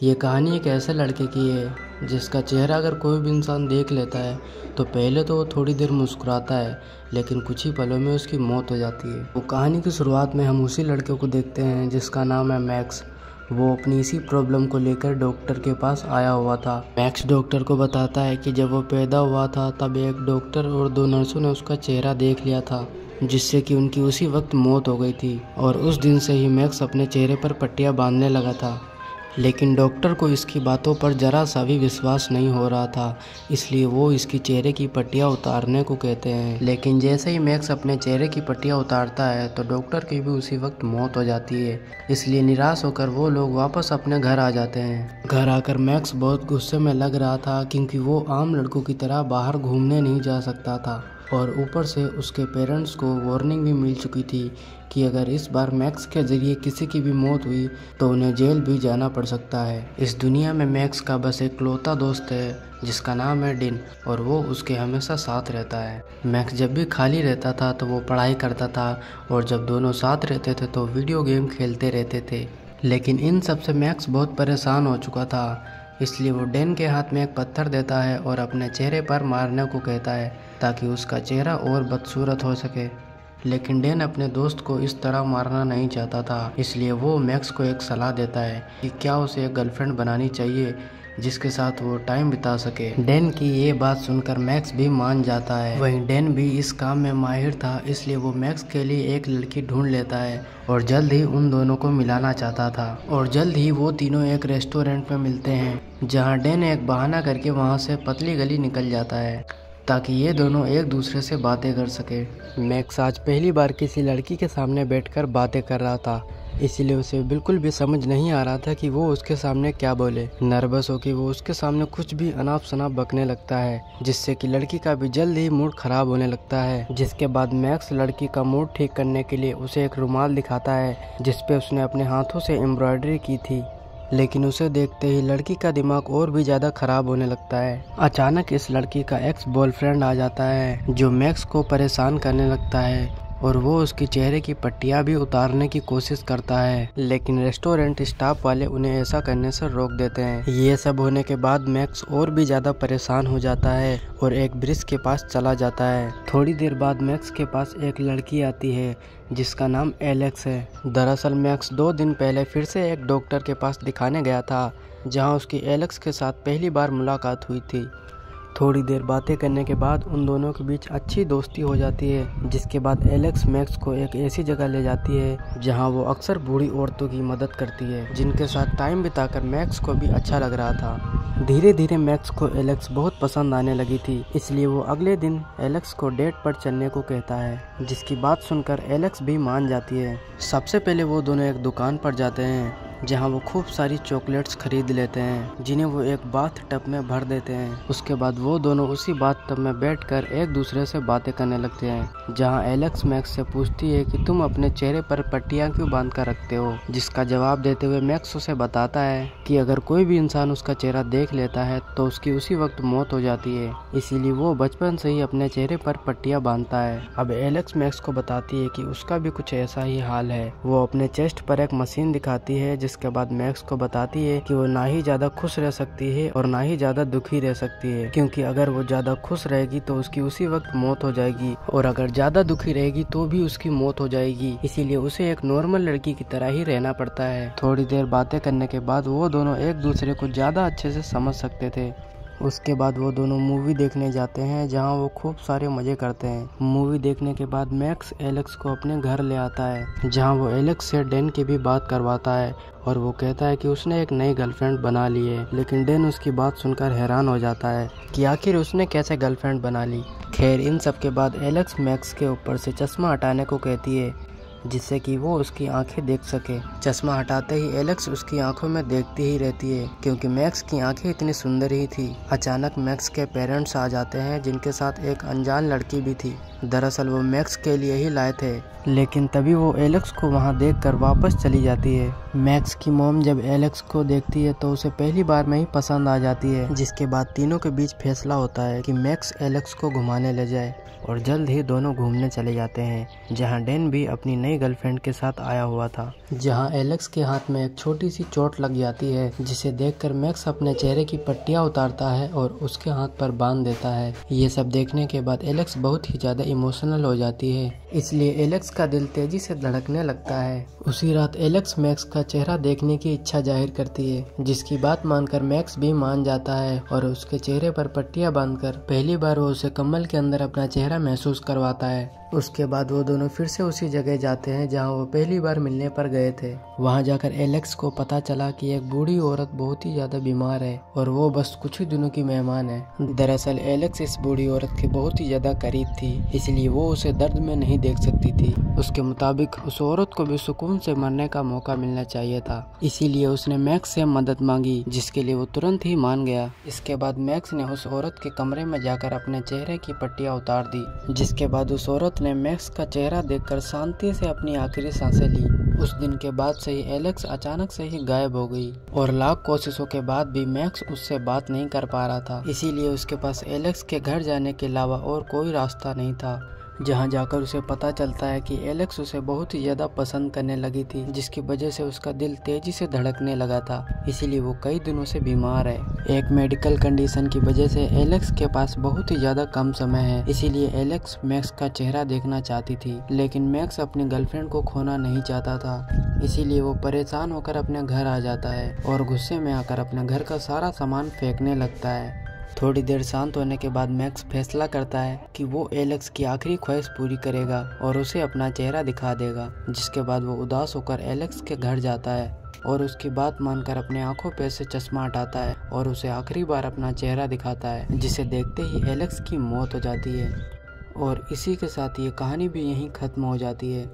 ये कहानी एक ऐसे लड़के की है जिसका चेहरा अगर कोई भी इंसान देख लेता है तो पहले तो वो थोड़ी देर मुस्कुराता है, लेकिन कुछ ही पलों में उसकी मौत हो जाती है। वो कहानी की शुरुआत में हम उसी लड़के को देखते हैं जिसका नाम है मैक्स। वो अपनी इसी प्रॉब्लम को लेकर डॉक्टर के पास आया हुआ था। मैक्स डॉक्टर को बताता है कि जब वो पैदा हुआ था तब एक डॉक्टर और 2 नर्सों ने उसका चेहरा देख लिया था, जिससे कि उनकी उसी वक्त मौत हो गई थी। और उस दिन से ही मैक्स अपने चेहरे पर पट्टियां बांधने लगा था। लेकिन डॉक्टर को इसकी बातों पर ज़रा सा भी विश्वास नहीं हो रहा था, इसलिए वो इसकी चेहरे की पट्टियां उतारने को कहते हैं। लेकिन जैसे ही मैक्स अपने चेहरे की पट्टियां उतारता है तो डॉक्टर की भी उसी वक्त मौत हो जाती है। इसलिए निराश होकर वो लोग वापस अपने घर आ जाते हैं। घर आकर मैक्स बहुत गुस्से में लग रहा था, क्योंकि वो आम लड़कों की तरह बाहर घूमने नहीं जा सकता था। और ऊपर से उसके पेरेंट्स को वार्निंग भी मिल चुकी थी कि अगर इस बार मैक्स के ज़रिए किसी की भी मौत हुई तो उन्हें जेल भी जाना पड़ सकता है। इस दुनिया में मैक्स का बस एक इकलौता दोस्त है जिसका नाम है डिन, और वो उसके हमेशा साथ रहता है। मैक्स जब भी खाली रहता था तो वो पढ़ाई करता था, और जब दोनों साथ रहते थे तो वीडियो गेम खेलते रहते थे। लेकिन इन सब से मैक्स बहुत परेशान हो चुका था, इसलिए वो डेन के हाथ में एक पत्थर देता है और अपने चेहरे पर मारने को कहता है ताकि उसका चेहरा और बदसूरत हो सके। लेकिन डेन अपने दोस्त को इस तरह मारना नहीं चाहता था, इसलिए वो मैक्स को एक सलाह देता है कि क्या उसे एक गर्लफ्रेंड बनानी चाहिए जिसके साथ वो टाइम बिता सके। डेन की ये बात सुनकर मैक्स भी मान जाता है। वहीं डेन भी इस काम में माहिर था, इसलिए वो मैक्स के लिए एक लड़की ढूंढ लेता है और जल्द ही उन दोनों को मिलाना चाहता था। और जल्द ही वो तीनों एक रेस्टोरेंट में मिलते हैं, जहां डेन एक बहाना करके वहां से पतली गली निकल जाता है ताकि ये दोनों एक दूसरे से बातें कर सके। मैक्स आज पहली बार किसी लड़की के सामने बैठकर बातें कर रहा था, इसीलिए उसे बिल्कुल भी समझ नहीं आ रहा था कि वो उसके सामने क्या बोले। नर्वस होकर वो उसके सामने कुछ भी अनाप शनाप बकने लगता है, जिससे कि लड़की का भी जल्द ही मूड खराब होने लगता है। जिसके बाद मैक्स लड़की का मूड ठीक करने के लिए उसे एक रुमाल दिखाता है जिसपे उसने अपने हाथों से एम्ब्रॉयडरी की थी। लेकिन उसे देखते ही लड़की का दिमाग और भी ज़्यादा खराब होने लगता है। अचानक इस लड़की का एक्स बॉयफ्रेंड आ जाता है जो मैक्स को परेशान करने लगता है, और वो उसकी चेहरे की पट्टियां भी उतारने की कोशिश करता है। लेकिन रेस्टोरेंट स्टाफ वाले उन्हें ऐसा करने से रोक देते हैं। ये सब होने के बाद मैक्स और भी ज़्यादा परेशान हो जाता है और एक ब्रिज के पास चला जाता है। थोड़ी देर बाद मैक्स के पास एक लड़की आती है जिसका नाम एलेक्स है। दरअसल मैक्स 2 दिन पहले फिर से एक डॉक्टर के पास दिखाने गया था, जहाँ उसकी एलेक्स के साथ पहली बार मुलाकात हुई थी। थोड़ी देर बातें करने के बाद उन दोनों के बीच अच्छी दोस्ती हो जाती है, जिसके बाद एलेक्स मैक्स को एक ऐसी जगह ले जाती है जहां वो अक्सर बूढ़ी औरतों की मदद करती है, जिनके साथ टाइम बिताकर मैक्स को भी अच्छा लग रहा था। धीरे धीरे मैक्स को एलेक्स बहुत पसंद आने लगी थी, इसलिए वो अगले दिन एलेक्स को डेट पर चलने को कहता है, जिसकी बात सुनकर एलेक्स भी मान जाती है। सबसे पहले वो दोनों एक दुकान पर जाते हैं जहां वो खूब सारी चॉकलेट्स खरीद लेते हैं, जिन्हें वो एक बाथ टब में भर देते हैं। उसके बाद वो दोनों उसी बाथ टब में बैठकर एक दूसरे से बातें करने लगते हैं, जहां एलेक्स मैक्स से पूछती है कि तुम अपने चेहरे पर पट्टियां क्यों बांध कर रखते हो, जिसका जवाब देते हुए मैक्स उसे बताता है कि अगर कोई भी इंसान उसका चेहरा देख लेता है तो उसकी उसी वक्त मौत हो जाती है, इसीलिए वो बचपन से ही अपने चेहरे पर पट्टियां बांधता है। अब एलेक्स मैक्स को बताती है कि उसका भी कुछ ऐसा ही हाल है। वो अपने चेस्ट पर एक मशीन दिखाती है, जिसके बाद मैक्स को बताती है कि वो ना ही ज्यादा खुश रह सकती है और ना ही ज्यादा दुखी रह सकती है, क्योंकि अगर वो ज्यादा खुश रहेगी तो उसकी उसी वक्त मौत हो जाएगी, और अगर ज्यादा दुखी रहेगी तो भी उसकी मौत हो जाएगी। इसीलिए उसे एक नॉर्मल लड़की की तरह ही रहना पड़ता है। थोड़ी देर बातें करने के बाद वो दोनों एक दूसरे को ज्यादा अच्छे से समझ सकते थे। उसके बाद वो दोनों मूवी देखने जाते हैं, जहां वो खूब सारे मजे करते हैं। मूवी देखने के बाद मैक्स एलेक्स को अपने घर ले आता है, जहां वो एलेक्स से डेन की भी बात करवाता है, और वो कहता है कि उसने एक नई गर्लफ्रेंड बना ली है। लेकिन डेन उसकी बात सुनकर हैरान हो जाता है कि आखिर उसने कैसे गर्लफ्रेंड बना ली। खैर, इन सब के बाद एलेक्स मैक्स के ऊपर से चश्मा हटाने को कहती है, जिससे कि वो उसकी आंखें देख सके। चश्मा हटाते ही एलेक्स उसकी आंखों में देखती ही रहती है, क्योंकि मैक्स की आंखें इतनी सुंदर ही थी। अचानक मैक्स के पेरेंट्स आ जाते हैं, जिनके साथ एक अनजान लड़की भी थी। दरअसल वो मैक्स के लिए ही लाए थे, लेकिन तभी वो एलेक्स को वहां देखकर वापस चली जाती है। मैक्स की मॉम जब एलेक्स को देखती है तो उसे पहली बार में ही पसंद आ जाती है, जिसके बाद तीनों के बीच फैसला होता है कि मैक्स एलेक्स को घुमाने ले जाए, और जल्द ही दोनों घूमने चले जाते हैं, जहां डेन भी अपनी नई नई गर्लफ्रेंड के साथ आया हुआ था, जहां एलेक्स के हाथ में एक छोटी सी चोट लग जाती है, जिसे देखकर मैक्स अपने चेहरे की पट्टियां उतारता है और उसके हाथ पर बांध देता है। ये सब देखने के बाद एलेक्स बहुत ही ज्यादा इमोशनल हो जाती है, इसलिए एलेक्स का दिल तेजी से धड़कने लगता है। उसी रात एलेक्स मैक्स का चेहरा देखने की इच्छा जाहिर करती है, जिसकी बात मानकर मैक्स भी मान जाता है और उसके चेहरे पर पट्टियां बांधकर पहली बार वो उसे कम्बल के अंदर अपना चेहरा महसूस करवाता है। उसके बाद वो दोनों फिर से उसी जगह जाते हैं जहां वो पहली बार मिलने पर गए थे। वहां जाकर एलेक्स को पता चला कि एक बूढ़ी औरत बहुत ही ज्यादा बीमार है और वो बस कुछ ही दिनों की मेहमान है। दरअसल एलेक्स इस बूढ़ी औरत के बहुत ही ज्यादा करीब थी, इसलिए वो उसे दर्द में नहीं देख सकती थी। उसके मुताबिक उस औरत को भी सुकून से मरने का मौका मिलना चाहिए था, इसीलिए उसने मैक्स से मदद मांगी, जिसके लिए वो तुरंत ही मान गया। इसके बाद मैक्स ने उस औरत के कमरे में जाकर अपने चेहरे की पट्टियां उतार दी, जिसके बाद उस औरत ने मैक्स का चेहरा देखकर शांति से अपनी आखिरी सांसें ली। उस दिन के बाद से ही एलेक्स अचानक से ही गायब हो गई और लाख कोशिशों के बाद भी मैक्स उससे बात नहीं कर पा रहा था, इसीलिए उसके पास एलेक्स के घर जाने के अलावा और कोई रास्ता नहीं था। जहां जाकर उसे पता चलता है कि एलेक्स उसे बहुत ही ज्यादा पसंद करने लगी थी, जिसकी वजह से उसका दिल तेजी से धड़कने लगा था, इसीलिए वो कई दिनों से बीमार है। एक मेडिकल कंडीशन की वजह से एलेक्स के पास बहुत ही ज्यादा कम समय है, इसीलिए एलेक्स मैक्स का चेहरा देखना चाहती थी, लेकिन मैक्स अपनी गर्लफ्रेंड को खोना नहीं चाहता था, इसीलिए वो परेशान होकर अपने घर आ जाता है और गुस्से में आकर अपने घर का सारा सामान फेंकने लगता है। थोड़ी देर शांत होने के बाद मैक्स फैसला करता है कि वो एलेक्स की आखिरी ख्वाहिश पूरी करेगा और उसे अपना चेहरा दिखा देगा, जिसके बाद वो उदास होकर एलेक्स के घर जाता है और उसकी बात मानकर अपने आंखों पे से चश्मा हटाता है और उसे आखिरी बार अपना चेहरा दिखाता है, जिसे देखते ही एलेक्स की मौत हो जाती है। और इसी के साथ ये कहानी भी यहीं खत्म हो जाती है।